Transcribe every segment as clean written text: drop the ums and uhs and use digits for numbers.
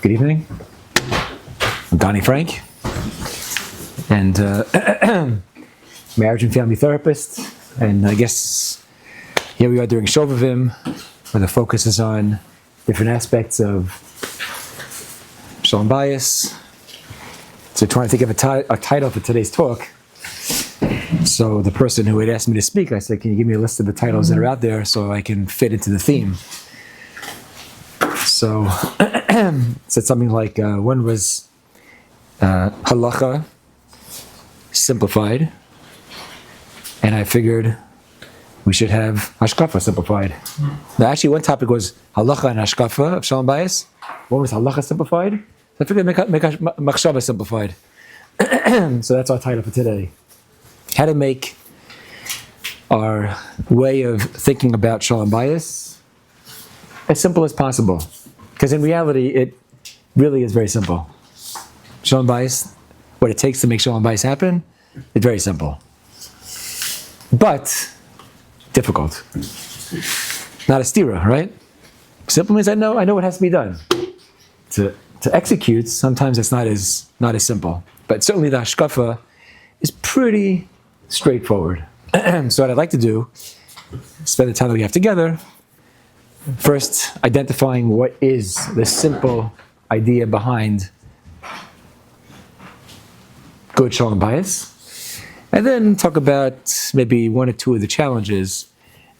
Good evening. I'm Donny Frank, and marriage and family therapist. And I guess here we are during Shovavim, where the focus is on different aspects of Shalom Bayis. So trying to think of a title for today's talk. So the person who had asked me to speak, I said, can you give me a list of the titles that are out there so I can fit into the theme? So said something like, one was halacha simplified, and I figured we should have hashkafa simplified. Now actually one topic was halacha and hashkafa of Shalom Bayis. One was halacha simplified. So I figured make machshava simplified. So that's our title for today. How to make our way of thinking about Shalom Bayis as simple as possible. Because in reality, it really is very simple. Shalom Bayis, what it takes to make Shalom Bayis happen, it's very simple. But difficult. Not a stira, right? Simple means I know what has to be done. To execute, sometimes it's not as simple. But certainly the hashkafa is pretty straightforward. So what I'd like to do, spend the time that we have together, first identifying what is the simple idea behind good Shalom Bayis, and then talk about maybe one or two of the challenges,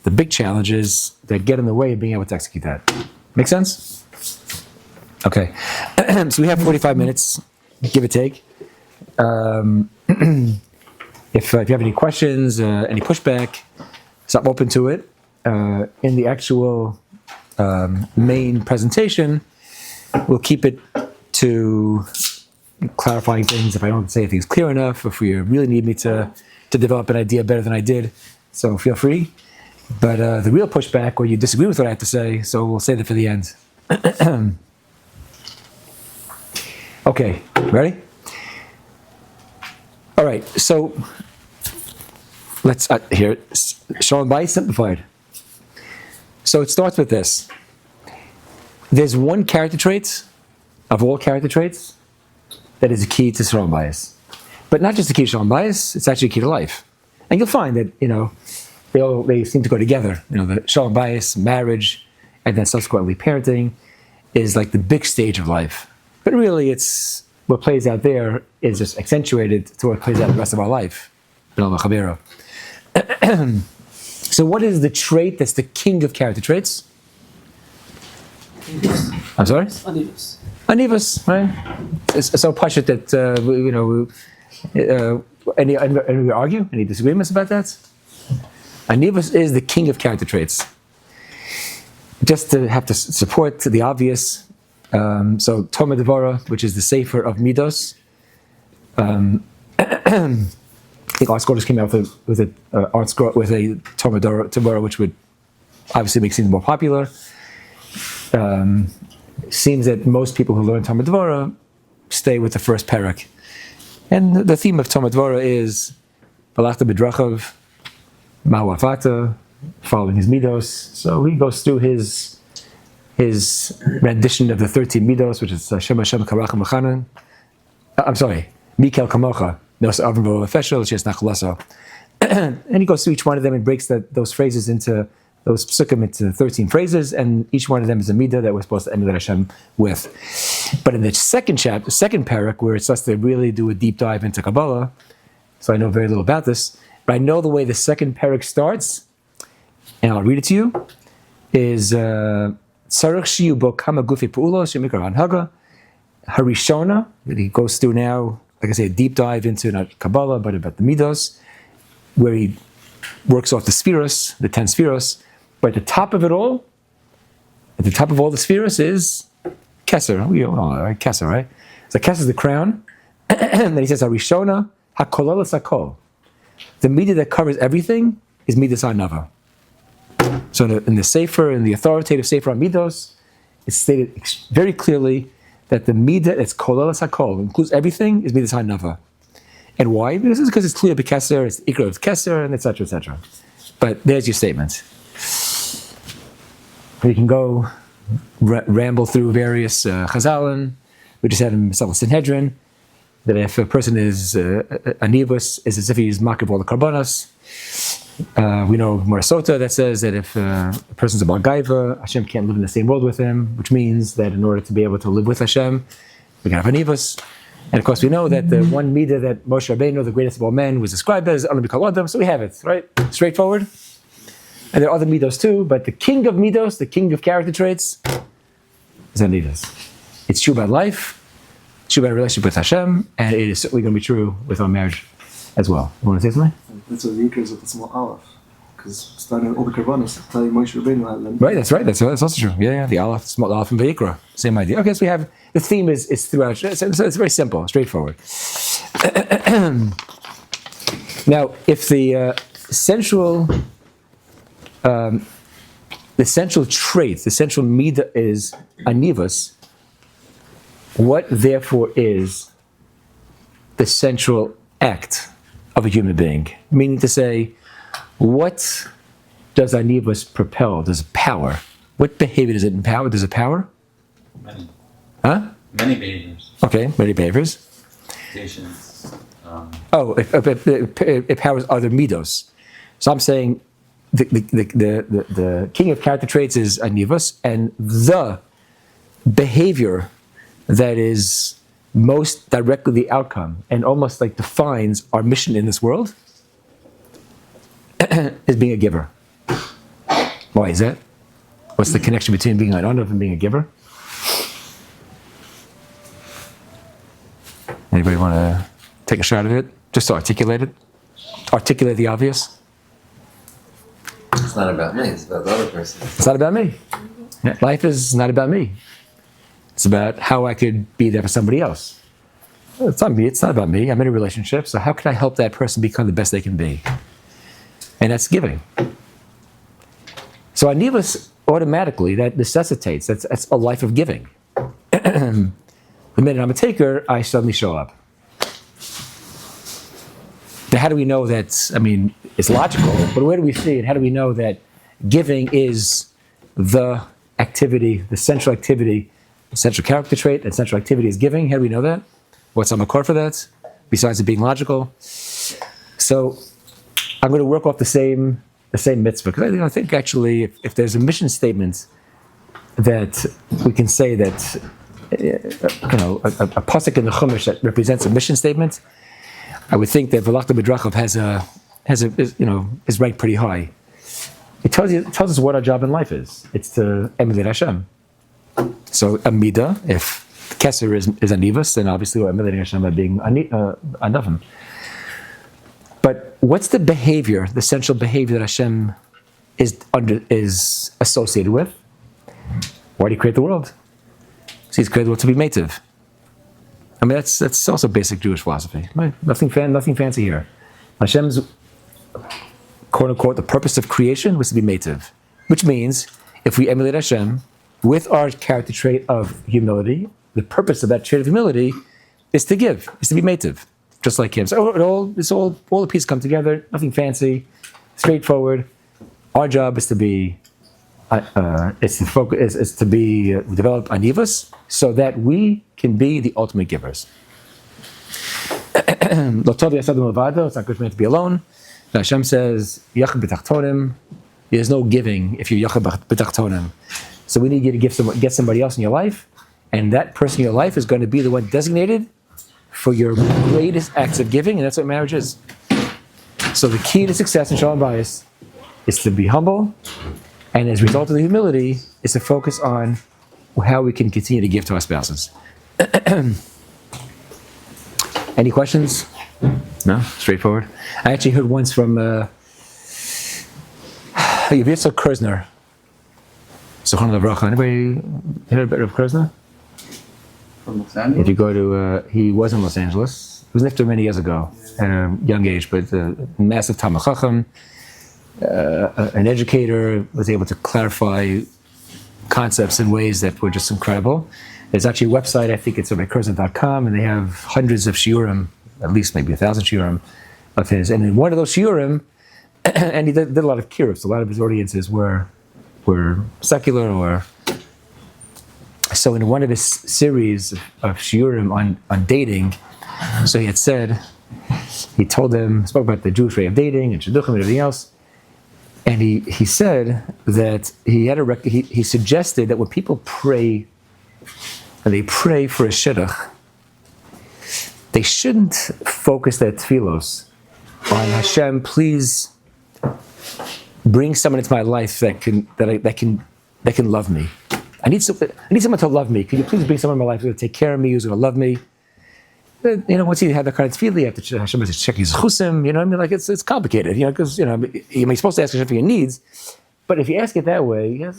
the big challenges that get in the way of being able to execute that. Make sense? Okay. So we have 45 minutes, give or take. If you have any questions, any pushback, so I'm open to it. In the actual main presentation, we'll keep it to clarifying things if I don't say things clear enough, if you really need me to develop an idea better than I did, so feel free. But the real pushback, or you disagree with what I have to say, so we'll save that for the end. Okay, ready? All right, so let's here, Shalom Bayis simplified. So it starts with this. There's one character trait of all character traits that is a key to Shalom Bayis. But not just a key to Shalom Bayis, it's actually a key to life. And you'll find that, they seem to go together. The Shalom Bayis, marriage, and then subsequently parenting is like the big stage of life. But really it's what plays out there is just accentuated to what plays out the rest of our life. So what is the trait that's the king of character traits? I'm sorry? Anivus, right? It's so pashut that, any argue? Any disagreements about that? Anivus is the king of character traits. Just to have to support the obvious, so Toma Devara, which is the Sefer of Midos, I think Art Scroll just came out with a Toma Devara, which would obviously make things more popular. Seems that most people who learn Toma Devara stay with the first parak. And the theme of Toma Devara is Balachta B'drachav, Ma'wafata, following his midos. So he goes through his rendition of the 13 midos, which is Shem Hashem Karach Mechanan. I'm sorry, Mikel Kamocha, Nos Avram V'Lo Feshel, Shes Nachalaso. And he goes through each one of them and breaks those phrases into those psukim into 13 phrases, and each one of them is a midah that we're supposed to emulate Hashem with. But in the second parak, where it starts to really do a deep dive into Kabbalah, so I know very little about this, but I know the way the second parak starts, and I'll read it to you, is Tzarech shiyu bo kama gufi pa'ulos shemikra hanhaga harishona. He goes through now, like I say, a deep dive into not Kabbalah, but about the midos, where he works off the spheros, the 10 spheros. But at the top of it all, at the top of all the spheros is Keser. We all know, right? Keser, right? So Keser is the crown. And then he says, Harishona hakololas hakol. The midah that covers everything is midas hanava. So in the Sefer, in the authoritative Sefer on Midos, it's stated very clearly that the midah that's kololas hakol, includes everything, is midas hanava. And why? Because it's clear b'keser, it's ikra of keser, and etc., etc. But there's your statement. We can go ramble through various Chazalim. We just had in Masal Sanhedrin that if a person is anivus, it's as if he's makriv all the karbanos. We know Morasota that says that if a person's a Baal Gaiva, Hashem can't live in the same world with him, which means that in order to be able to live with Hashem, we can have anivus. And of course, we know that the one midah that Moshe Rabbeinu, the greatest of all men, was described as Anam B'Kol Adam, so we have it, right? Straightforward. And there are other midos too, but the king of midos, the king of character traits, is anivus. It's true about life, it's true about our relationship with Hashem, and it is certainly going to be true with our marriage as well. You want to say something? That's what the Yikra is with the small aleph. Because starting all the Karbanos, tell you Moshe Rabbeinu had them. Right, that's right. That's also true. Yeah, the aleph, small aleph, and Vayikra. Same idea. Okay, so we have, the theme is throughout. So it's very simple, straightforward. Now, if the central trait, the central midah is anivus, what therefore is the central act of a human being? Meaning to say, what does anivus propel? Does it power? What behavior does it empower? Does it power? Many. Huh? Many behaviors. Okay, many behaviors. Patience. It powers other midos. So I'm saying the king of character traits is anivus, and the behavior that is most directly the outcome and almost like defines our mission in this world is being a giver. Why is that? What's the connection between being an honor and being a giver? Anybody want to take a shot at it? Just to articulate it? Articulate the obvious? It's not about me, it's about the other person. It's not about me. Life is not about me. It's about how I could be there for somebody else. It's not me, it's not about me. I'm in a relationship, so how can I help that person become the best they can be? And that's giving. So anivus, automatically, that necessitates, that's a life of giving. The minute I'm a taker, I suddenly show up. Now, how do we know that, it's logical, but where do we see it? How do we know that giving is the activity, the central activity, the central character trait, and central activity is giving? How do we know that? What's on the core for that, besides it being logical? So I'm going to work off the same mitzvah, because I think actually if there's a mission statement that we can say that, a pasuk in the Chumash that represents a mission statement, I would think that V'lachta B'drachav is ranked pretty high. It tells us what our job in life is. It's to emulate Hashem. So a midah, if Keser is anivus, then obviously we're emulating Hashem by being anavim. But what's the behavior, the central behavior that Hashem is associated with? Why did He create the world? So He's created the world to be meitiv. That's also basic Jewish philosophy. Right? Nothing fancy here. Hashem's quote unquote the purpose of creation was to be meitiv, which means if we emulate Hashem with our character trait of humility, the purpose of that trait of humility is to give, is to be meitiv, just like Him. So all the pieces come together. Nothing fancy, straightforward. Our job is to be develop anivus so that we can be the ultimate givers. It's not good for man to be alone. Now Hashem says, Yachad b'tachtonim, there's no giving if you're Yachad b'tachtonim. So we need you to get somebody else in your life, and that person in your life is going to be the one designated for your greatest acts of giving, and that's what marriage is. So the key to success in Shalom Bayis is to be humble, and as a result of the humility, is to focus on how we can continue to give to our spouses. Any questions? No? Straightforward? I actually heard once from Yavitzel Kerzner. Shalom Lecture. Anybody heard a bit of Kerzner? From Los Angeles? If you go to, he was in Los Angeles. He was nifter many years ago, at a young age, but massive Talmid Chacham, an educator, was able to clarify concepts in ways that were just incredible. There's actually a website, I think it's kerzner.com, and they have hundreds of shiurim, at least maybe 1,000 shiurim of his. And in one of those shiurim, and he did a lot of kiruv, so a lot of his audiences were secular or So in one of his series of shiurim on dating, so he spoke about the Jewish way of dating and shidduchim and everything else. And he said that he suggested that when people pray, and they pray for a shidduch, they shouldn't focus their tefillos on Hashem, please bring someone into my life that can love me. I need someone to love me. Can you please bring someone in my life who's going to take care of me, who's going to love me? Once you have that kind of tefillah, you have to Hashem has to check his chusim. It's complicated. Because you're supposed to ask Hashem for your needs, but if you ask it that way, you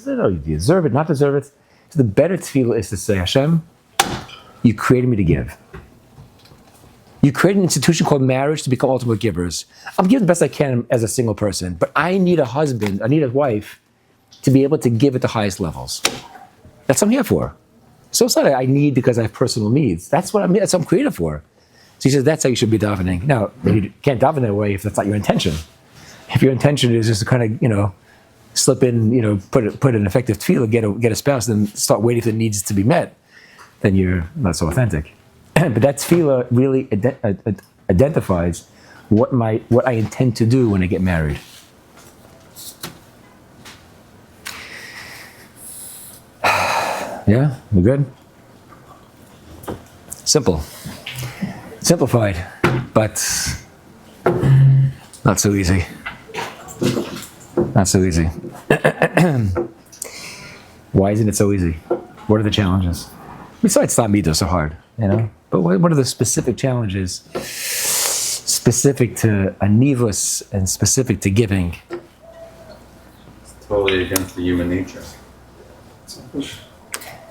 deserve it, not deserve it. So the better tefillah is to say, Hashem, you created me to give. You created an institution called marriage to become ultimate givers. I'm giving the best I can as a single person, but I need a husband, I need a wife to be able to give at the highest levels. That's what I'm here for. So it's not I need because I have personal needs. That's what I'm created for. So he says that's how you should be davening. Now, you can't daven that way if that's not your intention. If your intention is just to kind of, slip in, put an effective tefillah, get a spouse, and start waiting for the needs to be met, then you're not so authentic. But that tefillah really identifies what I intend to do when I get married. Yeah, we good? Simple. Simplified, but not so easy. Not so easy. Why isn't it so easy? What are the challenges? Besides not me, they're so hard, But what are the specific challenges specific to anivus and specific to giving? It's totally against the human nature.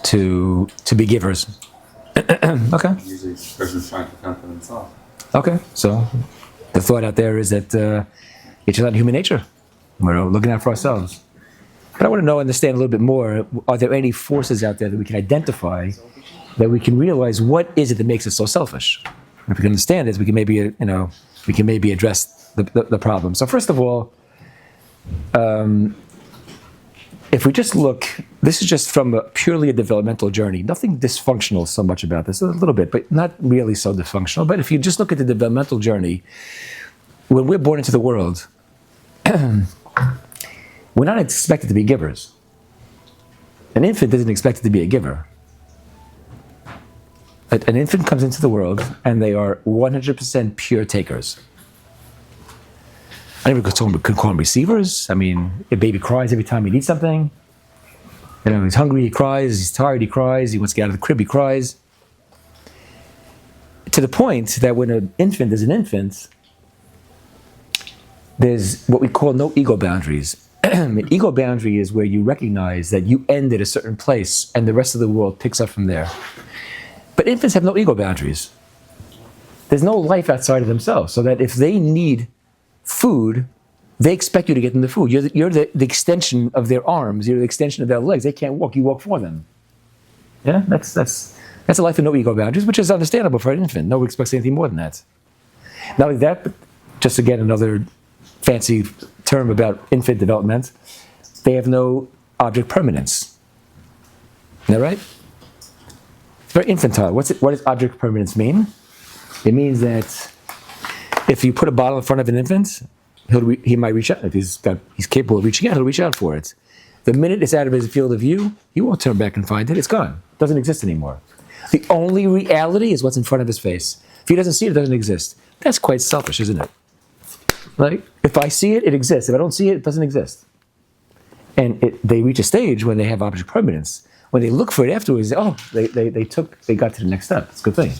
To be givers. Okay. Usually the person's trying to fend for themselves. Okay, so the thought out there is that it's not human nature. We're looking out for ourselves. But I want to understand a little bit more. Are there any forces out there that we can identify, that we can realize what is it that makes us so selfish? And if we can understand this, we can maybe address the problem. So first of all, if we just look, this is just from purely a developmental journey. Nothing dysfunctional so much about this, a little bit, but not really so dysfunctional. But if you just look at the developmental journey, when we're born into the world, we're not expected to be givers. An infant isn't expected to be a giver. An infant comes into the world and they are 100% pure takers. I never could call them receivers. I mean, a baby cries every time he needs something. He's hungry, he cries. He's tired, he cries. He wants to get out of the crib, he cries. To the point that when an infant is an infant, there's what we call no ego boundaries. An ego boundary is where you recognize that you end at a certain place and the rest of the world picks up from there. But infants have no ego boundaries. There's no life outside of themselves, so that if they need food, they expect you to get them the food. You're the extension of their arms. You're the extension of their legs. They can't walk. You walk for them. Yeah, that's a life of no ego boundaries, which is understandable for an infant. No one expects anything more than that. Not only that, but just again another fancy term about infant development. They have no object permanence. Isn't that right? It's very infantile. What does object permanence mean? It means that if you put a bottle in front of an infant, he might reach out. If he's capable of reaching out, he'll reach out for it. The minute it's out of his field of view, he won't turn back and find it. It's gone. It doesn't exist anymore. The only reality is what's in front of his face. If he doesn't see it, it doesn't exist. That's quite selfish, isn't it? Like, if I see it, it exists. If I don't see it, it doesn't exist. And they reach a stage when they have object permanence. When they look for it afterwards, they got to the next step. It's a good thing.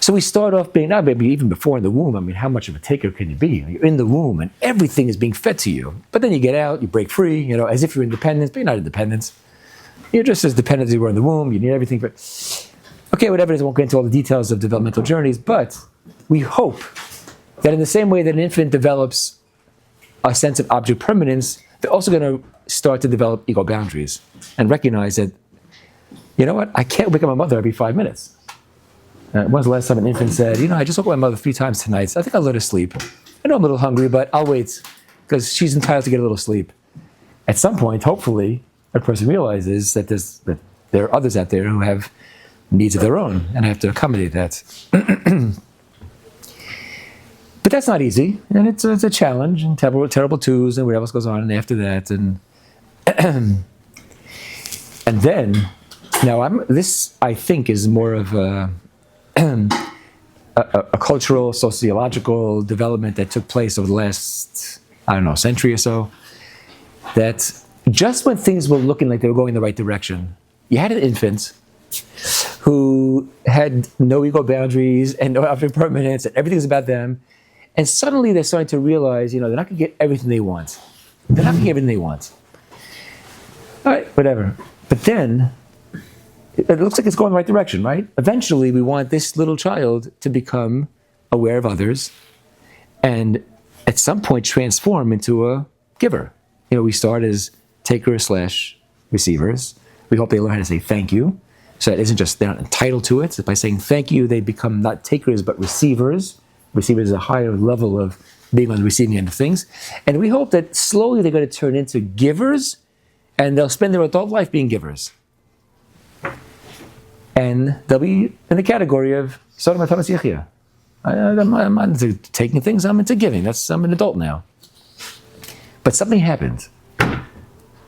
So we start off being, maybe even before in the womb, I mean, how much of a taker can you be? You're in the womb and everything is being fed to you. But then you get out, you break free, as if you're independent, but you're not independent. You're just as dependent as you were in the womb. You need everything. Okay, whatever it is, I won't get into all the details of developmental journeys, but we hope that in the same way that an infant develops a sense of object permanence, they're also going to start to develop ego boundaries and recognize that, you know what, I can't wake up my mother every 5 minutes. When's the last time an infant said, I just woke up my mother 3 times tonight, so I think I'll let her sleep. I know I'm a little hungry, but I'll wait, because she's entitled to get a little sleep. At some point, hopefully, a person realizes that there are others out there who have needs of their own, and have to accommodate that. But that's not easy, and it's a challenge, and terrible twos, and whatever else goes on, and after that, and and then, now this I think is more of a cultural, sociological development that took place over the last, century or so, that just when things were looking like they were going in the right direction, you had an infant who had no ego boundaries and no impermanence, and everything's about them, and suddenly they're starting to realize, they're not going to get everything they want. They're not going to get everything they want. All right, whatever. But then, it looks like it's going the right direction, right? Eventually, we want this little child to become aware of others and at some point transform into a giver. We start as takers/receivers. We hope they learn how to say thank you. So it isn't just they're not entitled to it. So by saying thank you, they become not takers but receivers. Receivers is a higher level of being on the receiving end of things. And we hope that slowly they're going to turn into givers, and they'll spend their adult life being givers. And they'll be in the category of Sodom and Thomas Yichya. I'm not into taking things, I'm into giving. I'm an adult now. But something happened.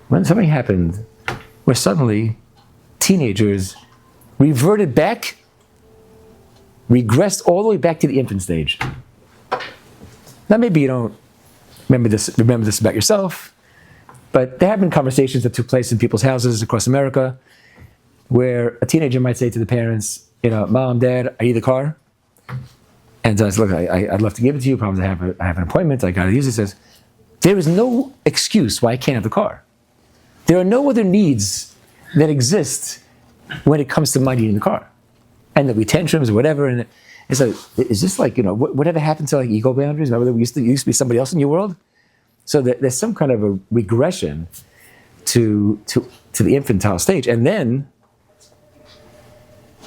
When something happened where suddenly teenagers reverted back, regressed all the way back to the infant stage. Now maybe you don't remember this about yourself, but there have been conversations that took place in people's houses across America where a teenager might say to the parents, Mom, Dad, I need the car. And I said, look, I'd love to give it to you. Problems I have an appointment, I got to use it. He says, there is no excuse why I can't have the car. There are no other needs that exist when it comes to my needing the car. And there'll be tantrums or whatever. And it's like, is this like, whatever happened to like ego boundaries? Remember there used to be somebody else in your world? So there's some kind of a regression to the infantile stage. And then,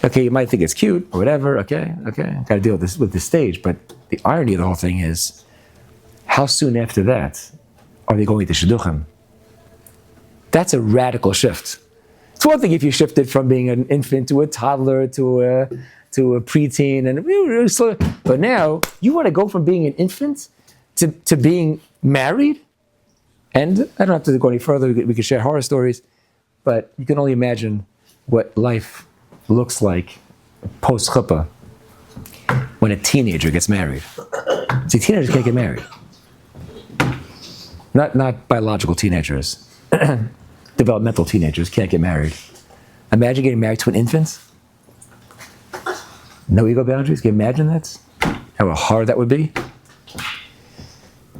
okay, you might think it's cute or whatever. Okay, got to deal with this stage. But the irony of the whole thing is, how soon after that are they going to shidduchim? That's a radical shift. It's one thing if you shifted from being an infant to a toddler to a preteen, but now you want to go from being an infant to being married. And I don't have to go any further. We could share horror stories, but you can only imagine what life looks like post chuppah when a teenager gets married. See, teenagers can't get married. Not biological teenagers. Developmental teenagers can't get married. Imagine getting married to an infant. No ego boundaries. Can you imagine that? How hard that would be?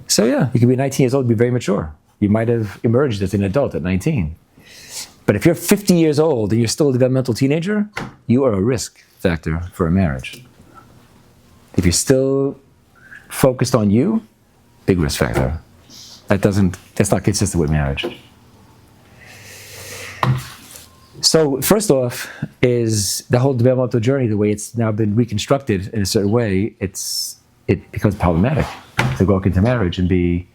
So yeah, you can be 19 years old and be very mature. You might have emerged as an adult at 19. But if you're 50 years old and you're still a developmental teenager, you are a risk factor for a marriage. If you're still focused on you, big risk factor. That's not consistent with marriage. So first off is the whole developmental journey, the way it's now been reconstructed in a certain way, it becomes problematic to go into marriage and be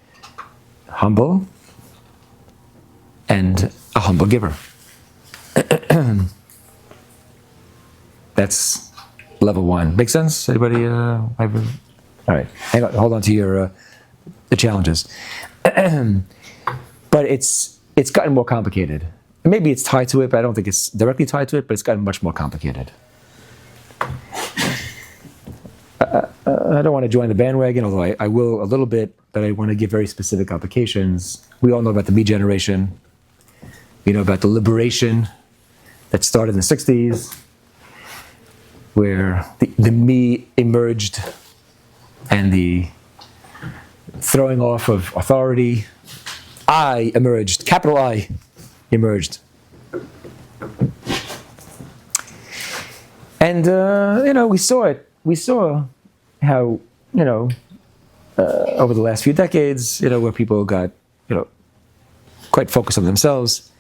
humble and a humble giver. That's level one. Make sense? Anybody? All right, hang on, hold on to your the challenges. But it's gotten more complicated. Maybe it's tied to it, but I don't think it's directly tied to it, but it's gotten much more complicated. I don't want to join the bandwagon, although I will a little bit, but I want to give very specific applications. We all know about the me generation. We know about the liberation that started in the 60s, where the me emerged and the throwing off of authority. I emerged, capital I emerged. And, we saw it. We saw how, over the last few decades, where people got, quite focused on themselves.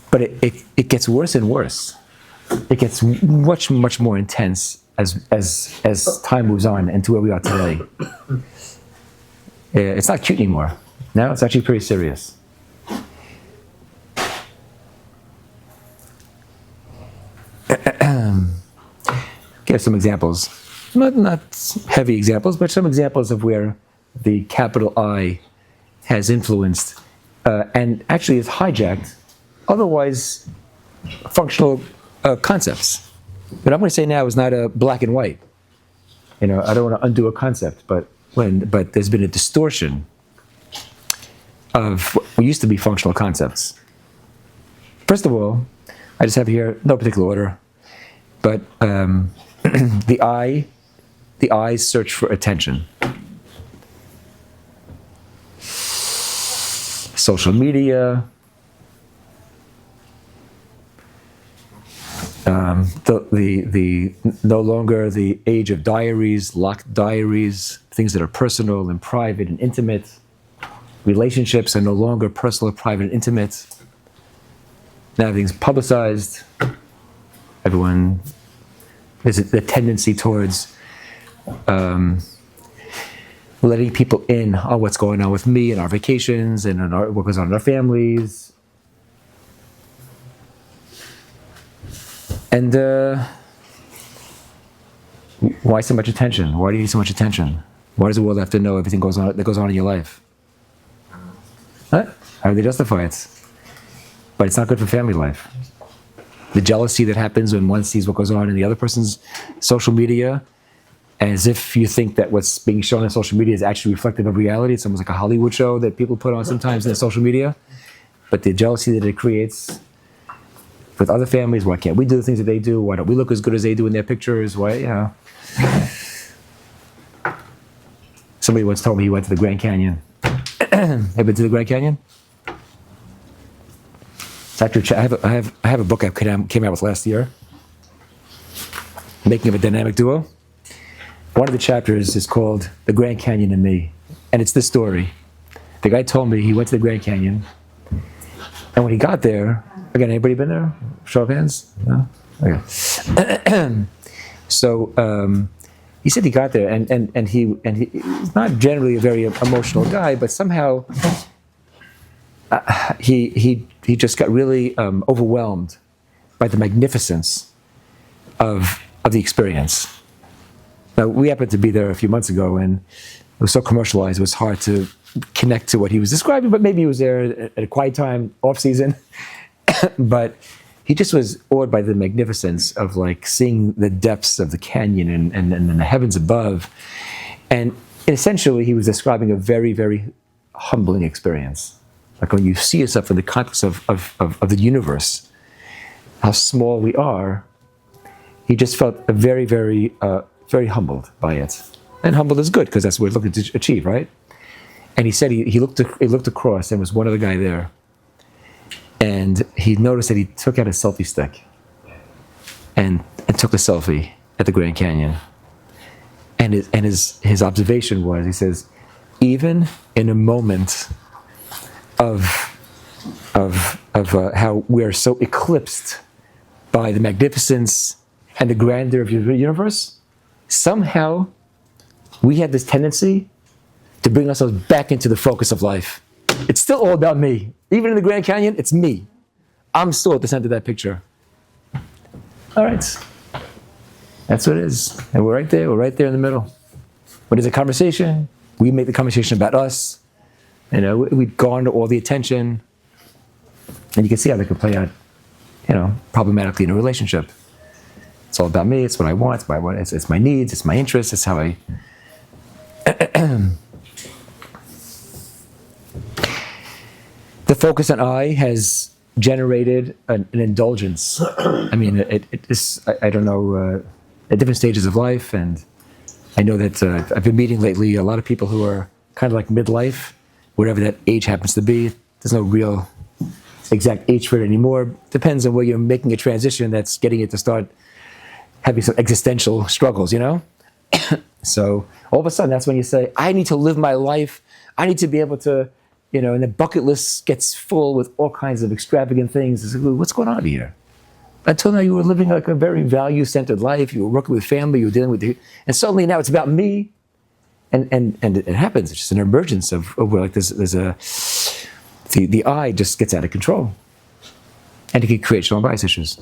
But it gets worse and worse. It gets much, much more intense as time moves on and to where we are today. It's not cute anymore. Now it's actually pretty serious. Give some examples. Not heavy examples, but some examples of where the capital I has influenced and actually has hijacked otherwise functional concepts. What I'm going to say now is not a black and white. I don't want to undo a concept, but there's been a distortion of what used to be functional concepts. First of all, I just have here no particular order, but the eyes search for attention. Social media, the no longer the age of diaries, locked diaries, things that are personal and private and intimate. Relationships are no longer personal, private, and intimate. Now everything's publicized. There's a tendency towards letting people in on what's going on with me and our vacations and what goes on in our families. And why so much attention? Why do you need so much attention? Why does the world have to know everything that goes on in your life? Huh? How do they justify it? But it's not good for family life. The jealousy that happens when one sees what goes on in the other person's social media, as if you think that what's being shown on social media is actually reflective of reality. It's almost like a Hollywood show that people put on sometimes in their social media. But the jealousy that it creates with other families, why can't we do the things that they do? Why don't we look as good as they do in their pictures? Why, Somebody once told me he went to the Grand Canyon. Have you been to the Grand Canyon? It's actually, I have a book I came out with last year, Making of a Dynamic Duo. One of the chapters is called The Grand Canyon and Me. And it's this story. The guy told me he went to the Grand Canyon, and when he got there, again, anybody been there? Show of hands? No? Okay. So he said he got there, and he's not generally a very emotional guy, but somehow he just got really overwhelmed by the magnificence of the experience. Now, we happened to be there a few months ago, and it was so commercialized, it was hard to connect to what he was describing, but maybe he was there at a quiet time, off-season. But he just was awed by the magnificence of seeing the depths of the canyon and the heavens above. And essentially, he was describing a very, very humbling experience. Like when you see yourself in the context of the universe, how small we are, he just felt very, very, very humbled by it. And humbled is good, because that's what we're looking to achieve, right? And he said he looked across, and was one other guy there. And he noticed that he took out a selfie stick and took a selfie at the Grand Canyon. And his observation was, he says, even in a moment of how we're so eclipsed by the magnificence and the grandeur of the universe, somehow we have this tendency to bring ourselves back into the focus of life. It's still all about me. Even in the Grand Canyon, it's me. I'm still at the center of that picture. All right. That's what it is. And we're right there in the middle. When there's a conversation, we make the conversation about us. We garner all the attention. And you can see how that could play out, problematically in a relationship. It's all about me, it's what I want, it's my needs, it's my interests, it's how I... The focus on I has generated an indulgence. I mean, it is, I don't know, at different stages of life, and I know that I've been meeting lately a lot of people who are kind of like midlife, whatever that age happens to be. There's no real exact age for it anymore. Depends on where you're making a transition that's getting it to start having some existential struggles, So all of a sudden, that's when you say, I need to live my life. I need to be able to, and the bucket list gets full with all kinds of extravagant things. It's like, what's going on here? Until now, you were living like a very value-centered life. You were working with family. You were dealing with, and suddenly now it's about me. And it happens. It's just an emergence of where there's a, the I just gets out of control. And it can create Shalom Bayis issues.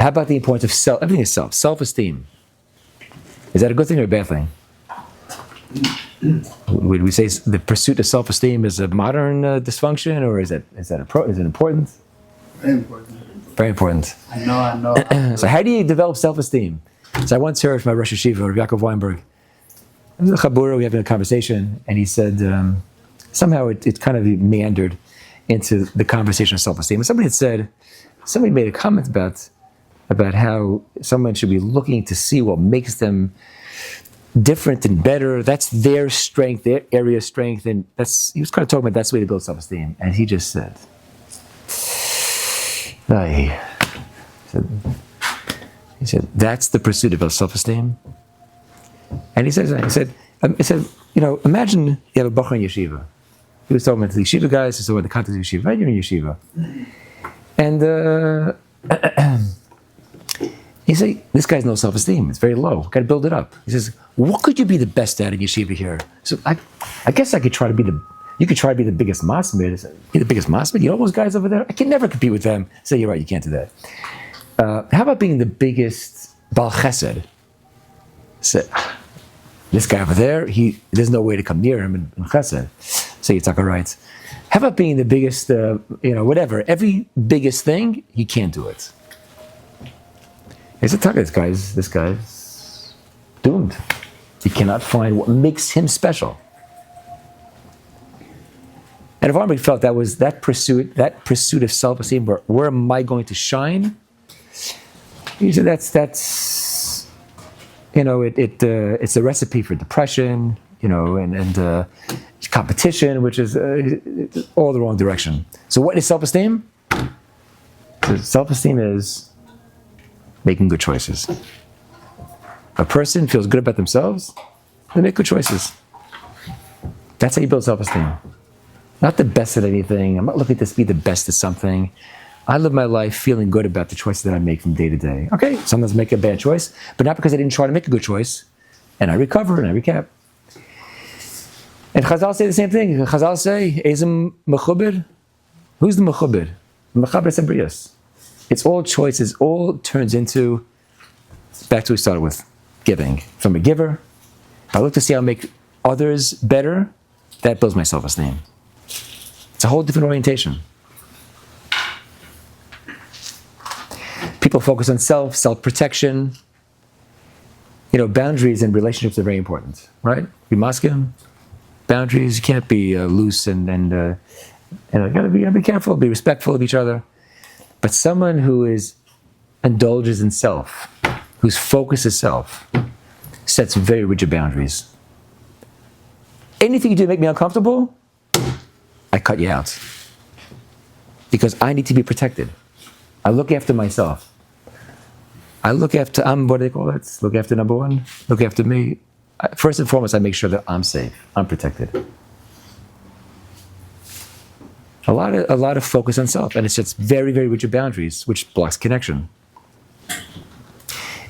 How about the importance of self? Everything is self. Self-esteem. Is that a good thing or a bad thing? Would we say the pursuit of self-esteem is a modern dysfunction, or is it important? Very important. Very important. I know. So how do you develop self-esteem? So I once heard from my Rosh Yeshiva, Rabbi Yaakov Weinberg. It was a chabura, we were having a conversation, and he said, somehow it kind of meandered into the conversation of self-esteem. And somebody made a comment about how someone should be looking to see what makes them different and better. That's their strength, their area of strength, and he was kind of talking about that's the way to build self-esteem. And he just said, he said, that's the pursuit of self-esteem. And he said, imagine you have a bachur in yeshiva. He was talking about the yeshiva guys, he was talking about the context of yeshiva. Right, you're in yeshiva. And he said, this guy's no self-esteem. It's very low. Got to build it up. He says, what could you be the best at in yeshiva here? So I guess I could try to be you could try to be the biggest masmid. I said, be the biggest masmid? You know those guys over there? I can never compete with them. I said, you're right, you can't do that. How about being the biggest Baal Chesed? Said, this guy over there, there's no way to come near him in Chesed. So you talk, all right. How about being the biggest, whatever, every biggest thing, he can't do it. He said, this guy's doomed. He cannot find what makes him special. And if Armstrong felt that was that pursuit of self-esteem, where am I going to shine? He said it's a recipe for depression, and competition, which is all the wrong direction. So what is self-esteem? So self-esteem is making good choices. A person feels good about themselves, they make good choices. That's how you build self-esteem. Not the best at anything. I'm not looking to be the best at something. I live my life feeling good about the choices that I make from day to day. Okay, sometimes I make a bad choice, but not because I didn't try to make a good choice. And I recover and I recap. And Chazal say the same thing. Chazal say, Ezem mechubed. Who's the mechubed? Mechaber Sabrias. It's all choices, all turns into, back to what we started with, giving. If I'm a giver, if I look to see how I make others better, that builds my self-esteem. It's a whole different orientation. People focus on self-protection. Boundaries in relationships are very important, right? We masculine. Boundaries, you can't be loose and gotta be careful, be respectful of each other. But someone who indulges in self, whose focus is self, sets very rigid boundaries. Anything you do to make me uncomfortable, I cut you out. Because I need to be protected. I look after myself. I look after, what do they call it? Look after number one. Look after me. First and foremost, I make sure that I'm safe. I'm protected. A lot of focus on self, and it sets very, very rigid boundaries, which blocks connection.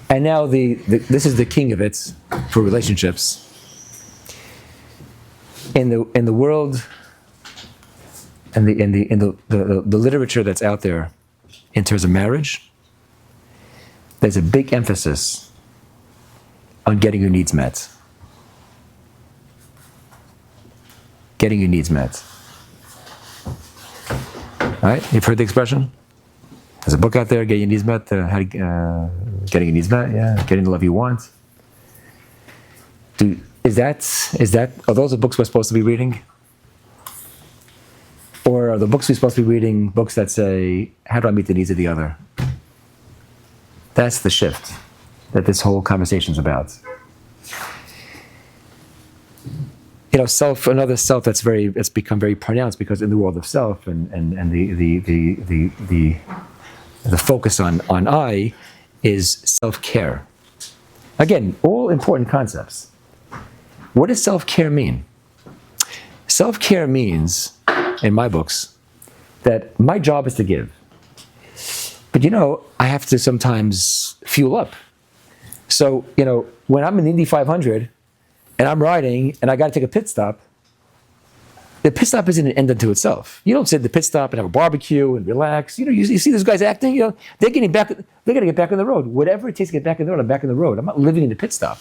And now this is the king of it for relationships. In the world, and the literature that's out there, in terms of marriage, there's a big emphasis on getting your needs met. Getting your needs met. All right, you've heard the expression? There's a book out there, Getting Your Needs Met, Getting Your Needs Met, yeah, Getting the Love You Want. Are those the books we're supposed to be reading? Or are the books we're supposed to be reading books that say, how do I meet the needs of the other? That's the shift that this whole conversation is about. Another self that's become very pronounced, because in the world of self and the focus on I is self-care. Again, all important concepts. What does self-care mean? Self-care means, in my books, that my job is to give. But I have to sometimes fuel up. So, when I'm in the Indy 500 and I'm riding and I got to take a pit stop, the pit stop isn't an end unto itself. You don't sit at the pit stop and have a barbecue and relax. You see those guys acting. They're getting back. They got to get back on the road. Whatever it takes to get back on the road, I'm back on the road. I'm not living in the pit stop.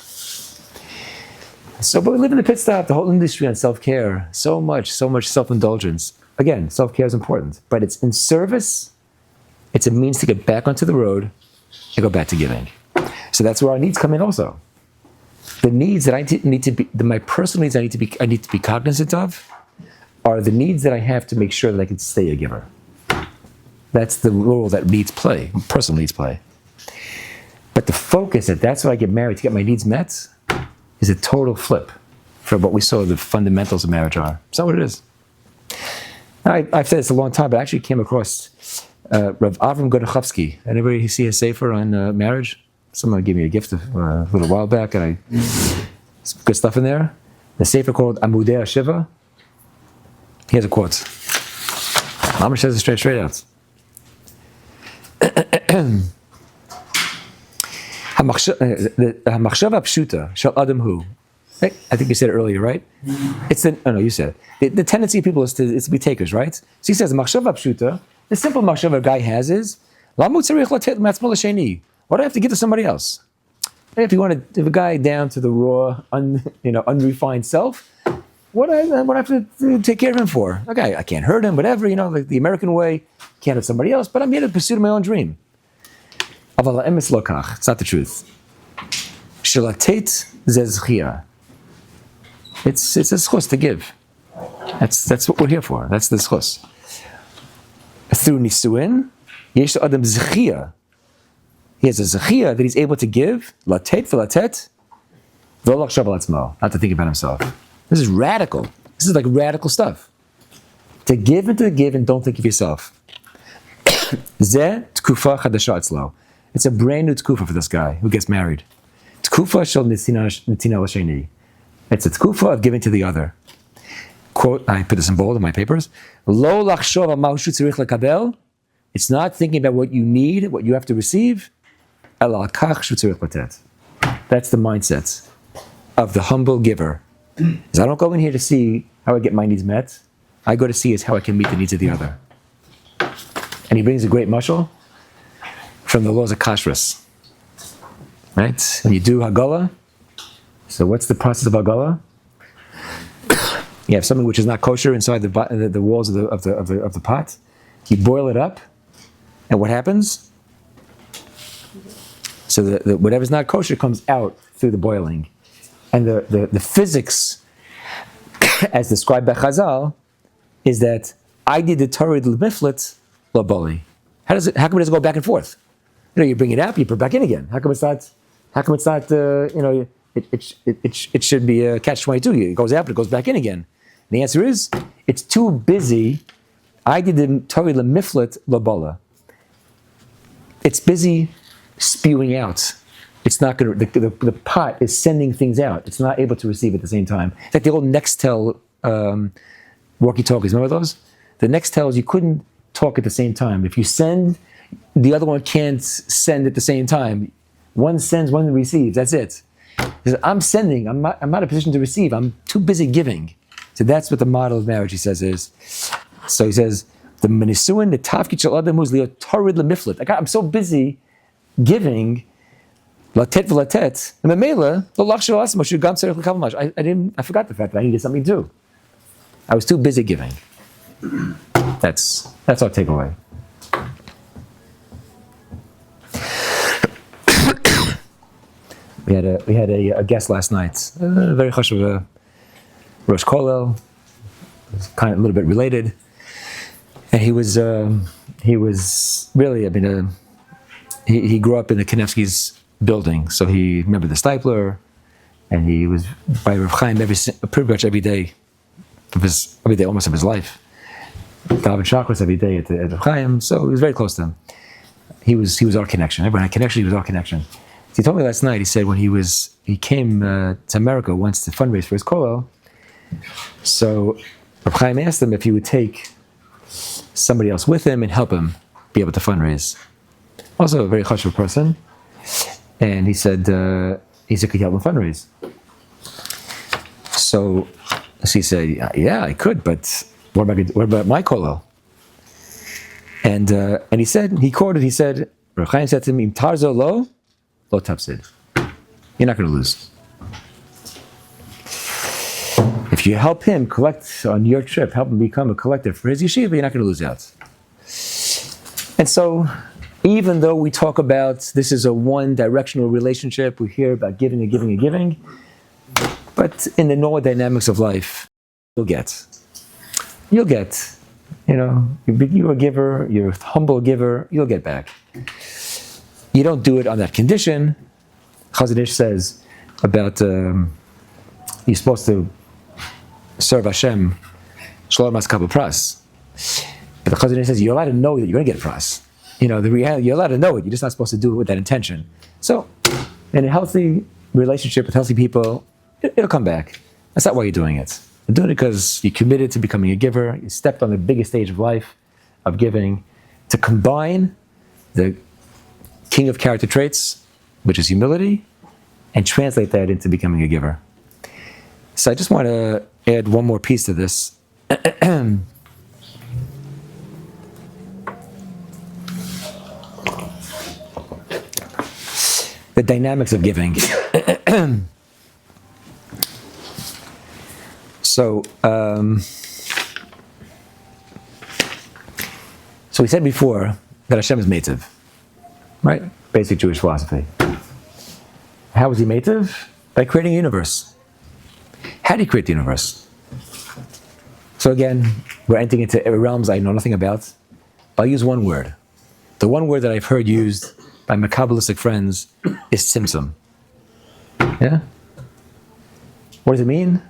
So, but we live in the pit stop. The whole industry on self-care. So much self-indulgence. Again, self-care is important, but it's in service. It's a means to get back onto the road and go back to giving. So that's where our needs come in also. The needs that my personal needs I need to be cognizant of are the needs that I have to make sure that I can stay a giver. That's the role that needs play, personal needs play. But the focus that's what I get married to get my needs met is a total flip from what we saw the fundamentals of marriage are. It's not what it is. I've said this a long time, but I actually came across Rav Avram Godachowski. Anybody see his sefer on marriage? Someone gave me a gift a little while back, and some good stuff in there. The sefer called Amudei HaShiva. Here's a quote. Mamash says it straight out. Hamachshava pshuta shel adam hu. I think you said it earlier, right? You said it. The tendency of people is to be takers, right? So he says, machshava pshuta, the simple machshava a guy has is, lamu tzarich latet matzmo l'sheni. What do I have to give to somebody else? If you want to give a guy down to the raw, unrefined self, what do I have to take care of him for? Okay, I can't hurt him, whatever, like the American way, can't hurt somebody else, but I'm here to pursue my own dream. It's not the truth. Shelatet zezchia. It's a schus to give. That's what we're here for. That's the schus. Through nisuin, yesh adam zechia. He has a zechia that he's able to give. Latet v'latet, v'olach shav alatzmo. Not to think about himself. This is radical. This is like radical stuff. To give and to give and don't think of yourself. Zeh tkufa chadasha atzlo. It's a brand new tkufa for this guy who gets married. Tkufa shel nitina l'sheni. It's a tkufa of giving to the other. Quote, I put this in bold in my papers. Lo lachshov al ma'u tzarich lekabel. It's not thinking about what you need, what you have to receive. El al kach shu tzarich latet. That's the mindset of the humble giver. Is I don't go in here to see how I get my needs met. I go to see is how I can meet the needs of the other. And he brings a great mashal from the laws of kashrus. Right? When you do Haggalah, so what's the process of Haggalah? You have something which is not kosher inside the walls of the pot. You boil it up, and what happens? So the whatever's not kosher comes out through the boiling. And the physics, as described by Chazal, is that I did the Torah l'miflet l'boli. How come it doesn't go back and forth? You bring it out, you put it back in again. How come it's not? It should be a catch-22. It goes out, but it goes back in again. And the answer is, it's too busy. I did the Torah l'miflet l'bola. It's busy spewing out. It's not going to. The pot is sending things out. It's not able to receive at the same time. It's like the old Nextel walkie-talkies. Remember those? The Nextels, you couldn't talk at the same time. If you send, the other one can't send at the same time. One sends, one receives. That's it. I'm sending. I'm not in a position to receive. I'm too busy giving. So that's what the model of marriage, he says, is. So he says, the menisuin, the tafkid shel adam who's li'otorid lemiflet. I'm so busy giving. Latet v'latet. And memela, lo lach shel asma shu gam tzarich l'kav mash. I forgot the fact that I needed something to do. I was too busy giving. That's our takeaway. We had a guest last night, very chashuv, Rosh Kollel, kind of a little bit related, and he was really, he grew up in the Kanevsky's building, so he remembered the Stipler, and he was by Rav Chaim pretty much every day, almost of his life. Daven Shachris every day at Rav Chaim, so he was very close to him. He was our connection. Everyone had connection. He was our connection. He told me last night. He said when he came to America once to fundraise for his kollel. So Rav Chaim asked him if he would take somebody else with him and help him be able to fundraise. Also a very chashuv person, and he said could you help him fundraise? So So he said, yeah, I could, but what about my kollel? And he said, he said, Ohr Chaim said to him, Im tarzo lo tafsid. You're not going to lose. If you help him collect on your trip, help him become a collector for his yeshiva, you're not going to lose out. And so, even though we talk about this is a one-directional relationship, we hear about giving and giving and giving, but in the normal dynamics of life, you'll get. You're a giver, you're a humble giver, you'll get back. You don't do it on that condition. Chazon Ish says about you're supposed to serve Hashem, Shalom Maskabel Pras. But the Chazon Ish says you're allowed to know that you're going to get a pras. The reality, you're allowed to know it, you're just not supposed to do it with that intention. So, in a healthy relationship with healthy people, it'll come back. That's not why you're doing it. You're doing it because you're committed to becoming a giver. You stepped on the biggest stage of life, of giving, to combine the king of character traits, which is humility, and translate that into becoming a giver. So I just want to add one more piece to this. The dynamics of giving. So we said before that Hashem is Meitiv, right? Basic Jewish philosophy. How was he Meitiv? By creating a universe. How did he create the universe? So again, we're entering into realms I know nothing about. I'll use one word. The one word that I've heard used by my Kabbalistic friends is tzimtzum. Yeah? What does it mean?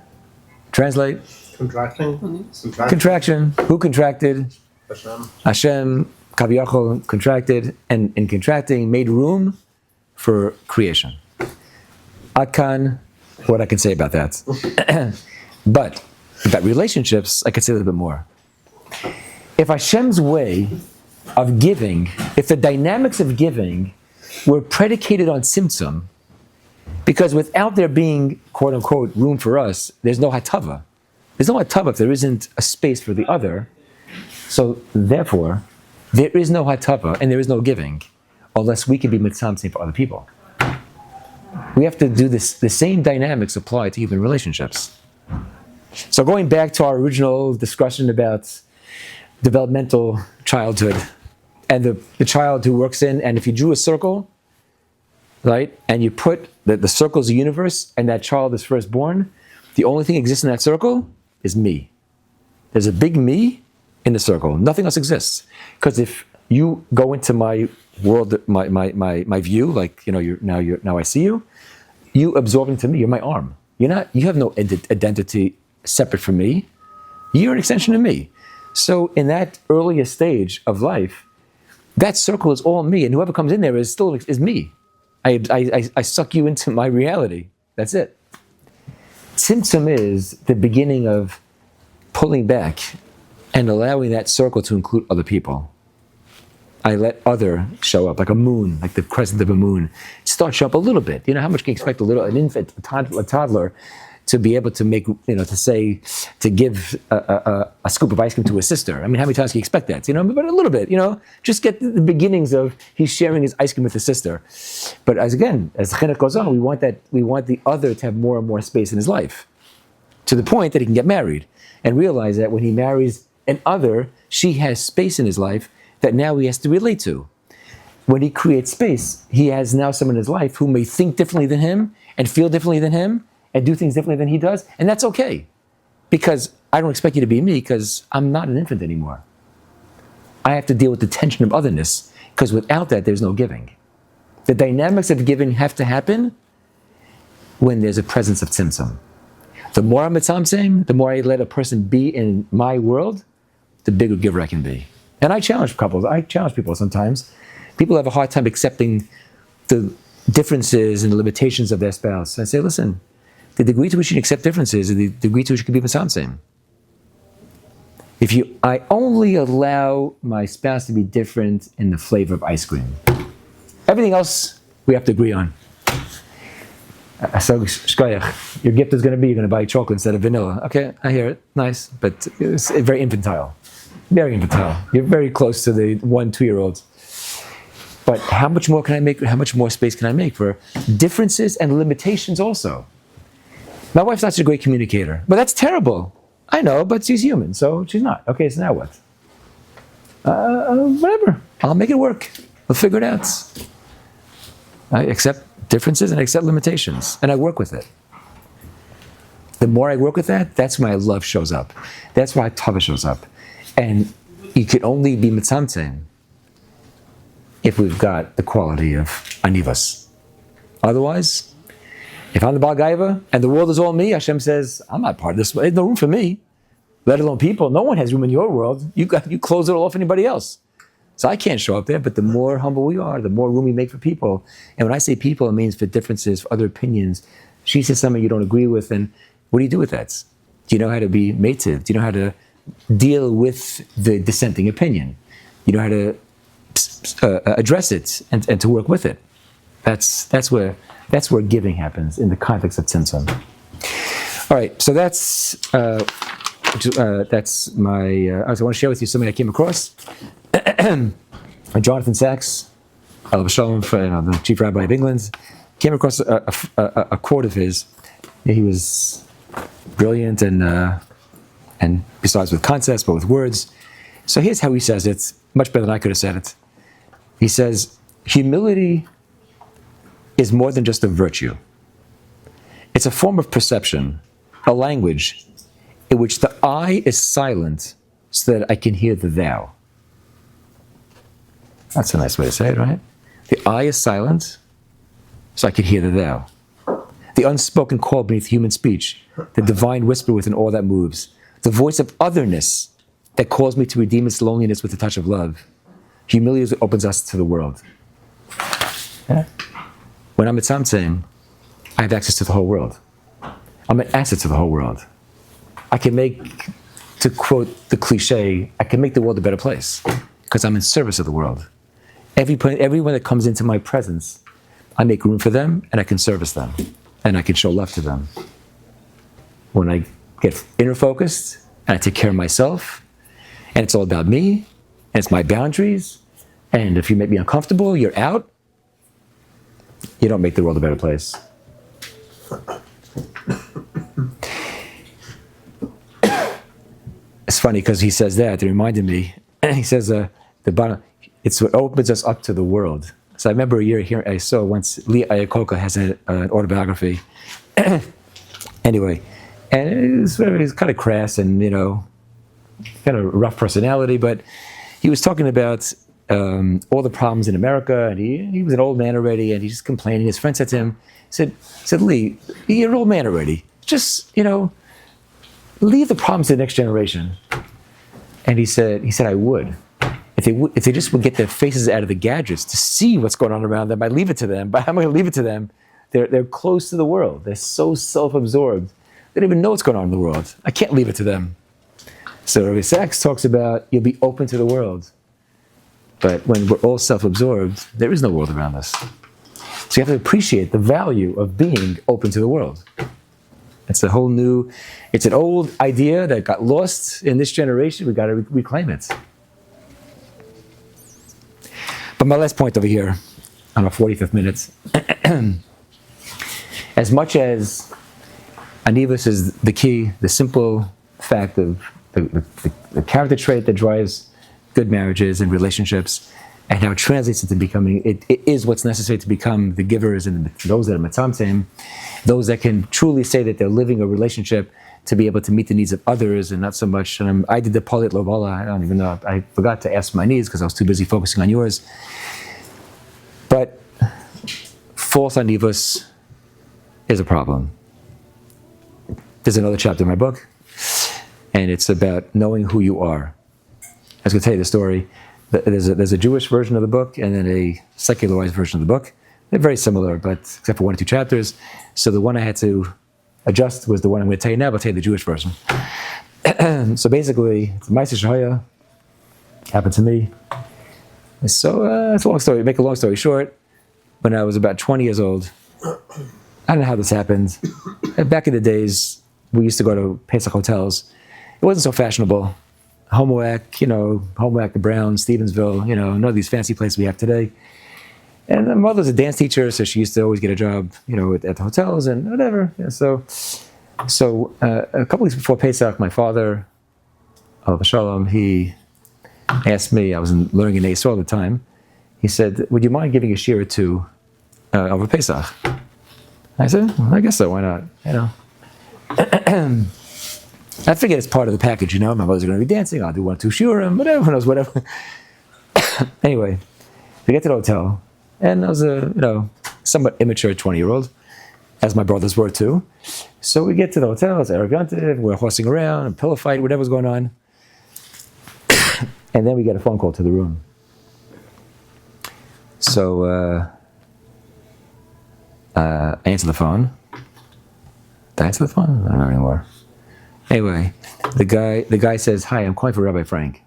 Translate. Contraction. Who contracted? Hashem, Kaviyachol, contracted, and in contracting made room for creation. Adkan, what I can say about that. But about relationships, I could say a little bit more. If Hashem's way of giving, if the dynamics of giving were predicated on tzimtzum, because without there being, quote unquote, room for us, there's no hatava. There's no hatava if there isn't a space for the other. So therefore, there is no hatava and there is no giving unless we can be mitzamtzim for other people. We have to do this, the same dynamics apply to human relationships. So going back to our original discussion about developmental childhood and the child who works in, and if you drew a circle, right, and you put the circle is a universe and that child is first born, the only thing that exists in that circle is me. There's a big me in the circle. Nothing else exists. Because if you go into my world, my view, like now I see you, you absorb into me. You're my arm. You have no identity separate from me. You're an extension of me. So in that earliest stage of life, that circle is all me, and whoever comes in there is me. I suck you into my reality. That's it. Tzimtzum is the beginning of pulling back and allowing that circle to include other people. I let other show up, like a moon, like the crescent of a moon. Start show up a little bit. You know, how much can you expect an infant, a toddler, to be able to make, to give a scoop of ice cream to his sister? I mean, how many times can you expect that? But a little bit, just get the beginnings of he's sharing his ice cream with his sister. But as the Scheiner goes on, we want the other to have more and more space in his life, to the point that he can get married and realize that when he marries an other, she has space in his life that now he has to relate to. When he creates space, he has now someone in his life who may think differently than him and feel differently than him and do things differently than he does, and that's okay. Because I don't expect you to be me because I'm not an infant anymore. I have to deal with the tension of otherness, because without that, there's no giving. The dynamics of giving have to happen when there's a presence of tzimtzum. The more I'm mitzamtzim, the more I let a person be in my world, the bigger giver I can be. And I challenge couples, I challenge people sometimes. People have a hard time accepting the differences and the limitations of their spouse. I say, listen, the degree to which you can accept differences is the degree to which you can be mitzamtzim. I only allow my spouse to be different in the flavor of ice cream. Everything else we have to agree on. So, shkoyach, your gift is going to be you're going to buy chocolate instead of vanilla. Okay, I hear it. Nice, but it's very infantile. Very infantile. You're very close to the 1-2-year-olds. But how much more can I make? How much more space can I make for differences and limitations also? My wife's not such a great communicator, but that's terrible. I know, but she's human, so she's not. Okay, so now what? Whatever. I'll make it work. We'll figure it out. I accept differences and accept limitations, and I work with it. The more I work with that, that's when my love shows up. That's why tava shows up. And you can only be mitzamtzem if we've got the quality of anivas. Otherwise, if I'm the Baal Gaiva and the world is all me, Hashem says, I'm not part of this. There's no room for me, let alone people. No one has room in your world. You close it all off for anybody else. So I can't show up there, but the more humble we are, the more room we make for people. And when I say people, it means for differences, for other opinions. She says something you don't agree with, and what do you do with that? Do you know how to be meitiv? Do you know how to deal with the dissenting opinion? You know how to address it and to work with it. That's where giving happens in the context of tzimtzum. All right, so that's my. I want to share with you something I came across. Jonathan Sachs, Shalom, the chief rabbi of England, came across a quote of his. He was brilliant and besides with concepts, but with words. So here's how he says it, much better than I could have said it. He says, humility is more than just a virtue. It's a form of perception, a language in which the I is silent so that I can hear the thou. That's a nice way to say it, right? The I is silent so I can hear the thou. The unspoken call beneath human speech, the divine whisper within all that moves, the voice of otherness that calls me to redeem its loneliness with a touch of love. Humility is what opens us to the world. Yeah? When I'm at Tzimtzum, I have access to the whole world. I'm an asset to the whole world. I can make, to quote the cliche, I can make the world a better place because I'm in service of the world. Everyone that comes into my presence, I make room for them and I can service them and I can show love to them. When I get inner focused and I take care of myself and it's all about me and it's my boundaries, and if you make me uncomfortable, you're out, you don't make the world a better place. It's funny because he says that, it reminded me, he says the bottom, it's what opens us up to the world. So I remember a year here, I saw once, Lee Iacocca has an autobiography. Anyway, and it was kind of crass and, kind of rough personality, but he was talking about all the problems in America, and he was an old man already, and he's just complaining. His friend said to him, said, Lee, you're an old man already. Just, leave the problems to the next generation. And he said, I would. If they just would get their faces out of the gadgets to see what's going on around them, I'd leave it to them. But how am I going to leave it to them? They're close to the world. They're so self-absorbed. They don't even know what's going on in the world. I can't leave it to them. So Rabbi Sachs talks about you'll be open to the world. But when we're all self-absorbed, there is no world around us. So you have to appreciate the value of being open to the world. It's an old idea that got lost in this generation. We've got to reclaim it. But my last point over here, on our 45th minute, as much as Anivus is the key, the simple fact of the character trait that drives good marriages and relationships, and how it translates into becoming, it is what's necessary to become the givers and those that are matamtem, those that can truly say that they're living a relationship to be able to meet the needs of others and not so much. And I did the Polit Lovala, I don't even know, I forgot to ask my needs because I was too busy focusing on yours. But false anivus is a problem. There's another chapter in my book, and it's about knowing who you are. I was going to tell you the story. There's a Jewish version of the book and then a secularized version of the book. They're very similar, but except for 1 or 2 chapters. So the one I had to adjust was the one I'm going to tell you now, but I'll tell you the Jewish version. So basically, it's a Bais Medrash Ohr Chaim. Happened to me. So it's a long story. Make a long story short, when I was about 20 years old, I don't know how this happened. Back in the days, we used to go to Pesach hotels. It wasn't so fashionable. Homewack, Homewack, the Brown, Stevensville, none of these fancy places we have today. And my mother's a dance teacher, so she used to always get a job, at the hotels and whatever. So a couple weeks before Pesach, my father, Shalom, he asked me, I was learning in Yisrael at the time, he said, would you mind giving a shiur or two over Pesach? I said, I guess so, why not? I figured it's part of the package, my mother's going to be dancing, I'll do 1 or 2 shiurim, whatever, who knows, whatever. Anyway, we get to the hotel, and I was a, somewhat immature 20-year-old, as my brothers were too. So we get to the hotel, it's arrogant, we're horsing around, a pillow fight, whatever's going on. And then we get a phone call to the room. So I answer the phone. Did I answer the phone? I don't know anymore. Anyway, the guy says, hi, I'm calling for Rabbi Frank.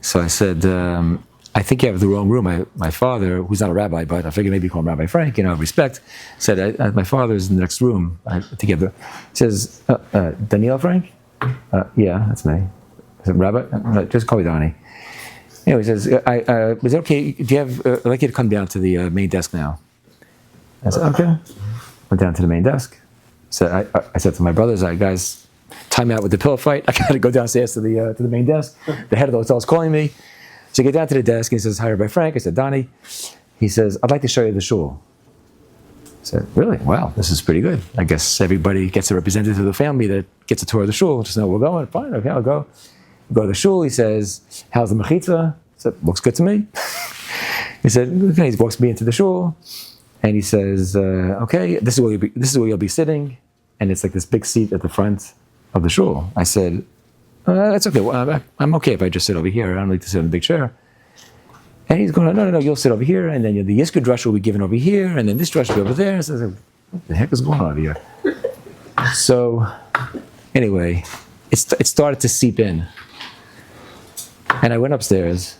So I said, I think you have the wrong room. My father, who's not a rabbi, but I figured maybe call him Rabbi Frank, respect, said, my father's in the next room together. He says, Daniel Frank? Yeah, that's me. I said, Rabbi? Just call me Donny. Anyway, he says, is it okay? Do you have, I'd like you to come down to the main desk now. I said, okay. Went down to the main desk. So I said to my brothers, guys, time out with the pillow fight. I got to go downstairs to the main desk. The head of the hotel is calling me. So I get down to the desk, and he says, hi, Rabbi Frank. I said, Donny. He says, I'd like to show you the shul. I said, really? Wow, this is pretty good. I guess everybody gets a representative of the family that gets a tour of the shul. Just know we're going. Fine, okay, I'll go. Go to the shul. He says, how's the mechitza? I said, looks good to me. He said, okay. He walks me into the shul, and he says, okay, this is where you'll be sitting, and it's like this big seat at the front of the shul. I said, that's okay. Well, I'm okay if I just sit over here. I don't like to sit in a big chair. And he's going, no, you'll sit over here, and then the Yiskud drush will be given over here, and then this drush will be over there. So I said, what the heck is going on over here? So anyway, it started to seep in. And I went upstairs.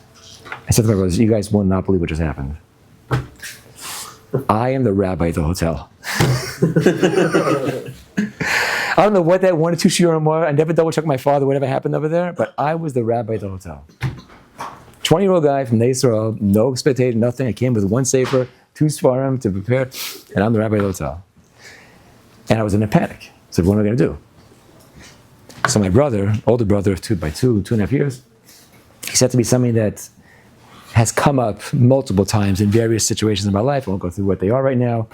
I said to my brothers, you guys will not believe what just happened. I am the rabbi at the hotel. I don't know what that 1 or 2 shiurim were. I never double checked my father, whatever happened over there, but I was the rabbi at the hotel. 20-year-old guy from Yisrael, no expectation, nothing. I came with 1 sefer, 2 svarim to prepare, and I'm the rabbi at the hotel. And I was in a panic. I said, what am I going to do? So my brother, older brother, 2.5 years, he said to me something that has come up multiple times in various situations in my life. I won't go through what they are right now.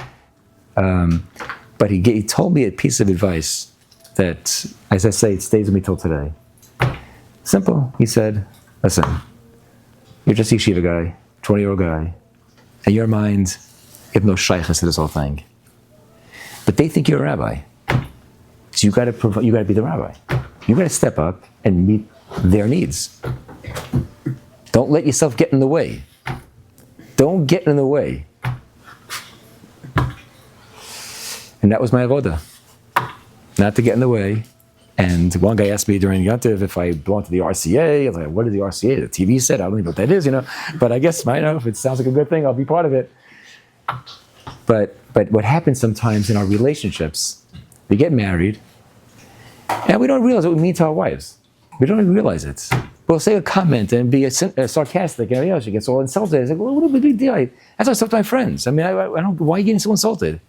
But he told me a piece of advice that, as I say, it stays with me till today. Simple. He said, listen, you're just a yeshiva guy, 20-year-old guy. In your mind, you have no shaykhs to this whole thing. But they think you're a rabbi. So you got to be the rabbi. You got to step up and meet their needs. Don't let yourself get in the way. Don't get in the way. And that was my avoda, not to get in the way. And one guy asked me during Yontiv if I belong to the RCA. I was like, what is the RCA? The TV set? I don't even know what that is, But I guess, if it sounds like a good thing, I'll be part of it. But what happens sometimes in our relationships, we get married, and we don't realize what we mean to our wives. We don't even realize it. We'll say a comment and be sarcastic, and she gets all insulted. It's like, well, what a big deal. That's why I talk to my friends. I don't. Why are you getting so insulted?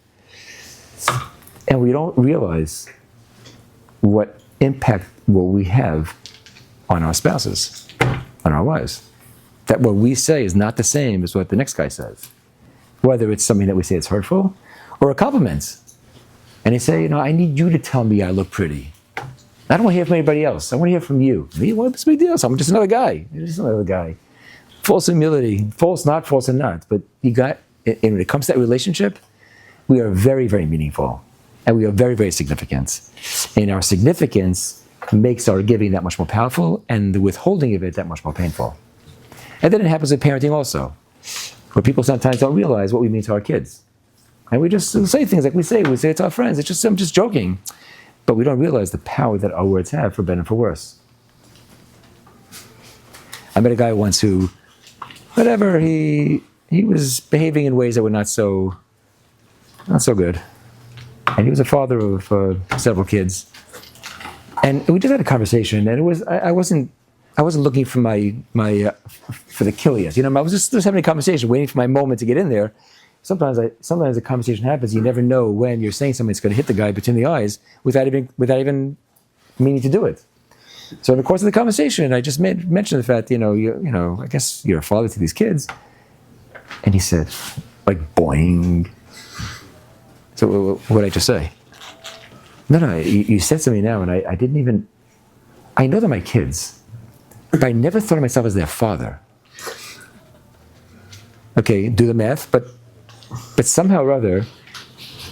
And we don't realize what impact we have on our spouses, on our wives. That what we say is not the same as what the next guy says. Whether it's something that we say is hurtful or a compliment. And they say, I need you to tell me I look pretty. I don't want to hear from anybody else. I want to hear from you. Me? What's the big deal? I'm just another guy. You're just another guy. False humility. False and not. But when it comes to that relationship, we are very, very meaningful. And we are very, very significant. And our significance makes our giving that much more powerful and the withholding of it that much more painful. And then it happens with parenting also, where people sometimes don't realize what we mean to our kids. And we just say things like we say it to our friends. I'm just joking. But we don't realize the power that our words have for better and for worse. I met a guy once who, he was behaving in ways that were not so not so good. And he was a father of several kids. And we just had a conversation, and it was I wasn't looking for my for the Kilias. I was just having a conversation, waiting for my moment to get in there. Sometimes a conversation happens. You never know when you're saying something that's going to hit the guy between the eyes without even meaning to do it. So in the course of the conversation, I just mentioned the fact, I guess you're a father to these kids. And he said, like, boing. So what did I just say? No, you said something now, and I didn't even, I know they're my kids, but I never thought of myself as their father. Okay, do the math, but somehow or other,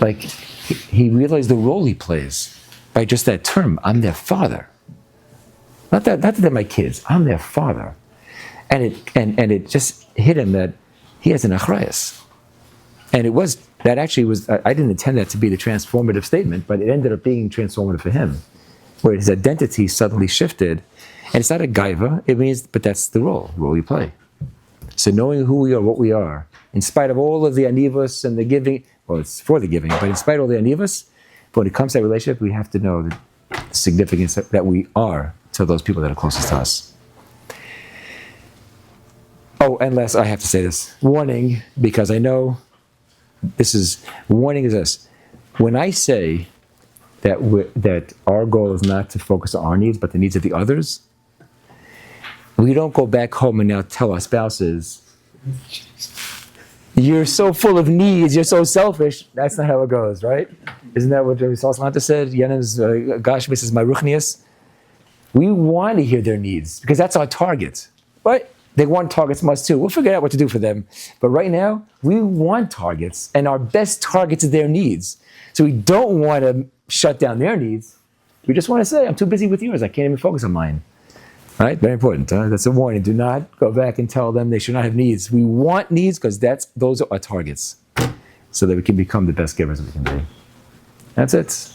like, he realized the role he plays by just that term, I'm their father. Not that they're my kids, I'm their father. And it just hit him that he has an achrayus. And that actually was, I didn't intend that to be the transformative statement, but it ended up being transformative for him, where his identity suddenly shifted. And it's not a gaiva, it means, but that's the role you play. So knowing who we are, what we are, in spite of all of the anivus and the giving, well, it's for the giving, but in spite of all the anivus, but when it comes to that relationship, we have to know the significance that we are to those people that are closest to us. Oh, and last, I have to say this. Warning, because I know warning is this. When I say that our goal is not to focus on our needs, but the needs of the others, we don't go back home and now tell our spouses, you're so full of needs, you're so selfish. That's not how it goes, right? Isn't that what Rabbi Salanta said? Yenam's Gashmis is my ruchnius. We want to hear their needs because that's our target. But they want targets from us too. We'll figure out what to do for them. But right now, we want targets, and our best targets are their needs. So we don't want to shut down their needs. We just want to say, I'm too busy with yours. I can't even focus on mine. Right? Very important. That's a warning. Do not go back and tell them they should not have needs. We want needs because those are our targets, so that we can become the best givers we can be. That's it.